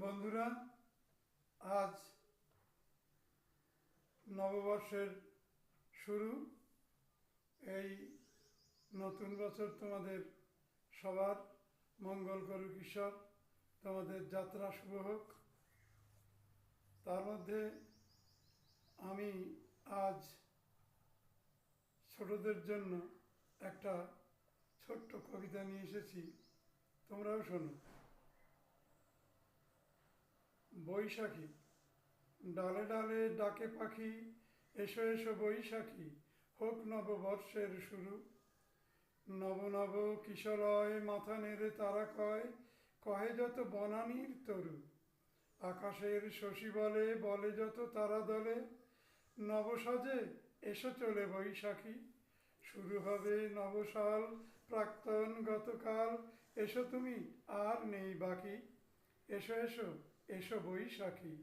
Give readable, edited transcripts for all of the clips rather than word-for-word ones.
বন্ধুরা, আজ নববর্ষের শুরু। এই নতুন বছর তোমাদের সবার মঙ্গল করুক ঈশ্বর, তোমাদের যাত্রা শুভ হোক। তার মধ্যে আমি আজ ছোটদের জন্য একটা ছোট্ট কবিতা নিয়ে এসেছি, তোমরাও শোনো। বৈশাখী। ডালে ডালে ডাকে পাখি, এসো এসো বৈশাখী, হোক নববর্ষের শুরু। নব নব কিশলয় মাথা নেড়ে তারা কয়, কহে যত বনানীর তরু। আকাশের শশী বলে, বলে যত তারা দলে, নবসাজে এসো চলে বৈশাখী। শুরু হবে নবসাল, প্রাক্তন গতকাল, এসো তুমি আর নেই বাকি। এসো এসো এসো বৈশাখী।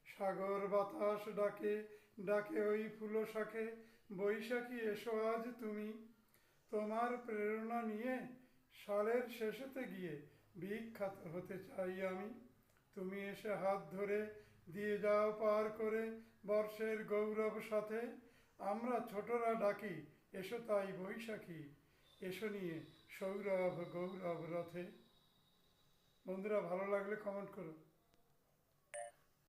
সাগর বাতাস ডাকে, ডাকে ওই ফুলো শাখে, বৈশাখী এসো আজ তুমি। তোমার প্রেরণা নিয়ে সালের শেষেতে গিয়ে বিখ্যাত হতে চাই আমি। তুমি এসে হাত ধরে দিয়ে যাও পার করে বর্ষের গৌরব সাথে। আমরা ছোটরা ডাকি, এসো তাই বৈশাখী, এসো নিয়ে সৌরভ গৌরব রথে। বন্ধুরা, ভালো লাগলে কমেন্ট করো।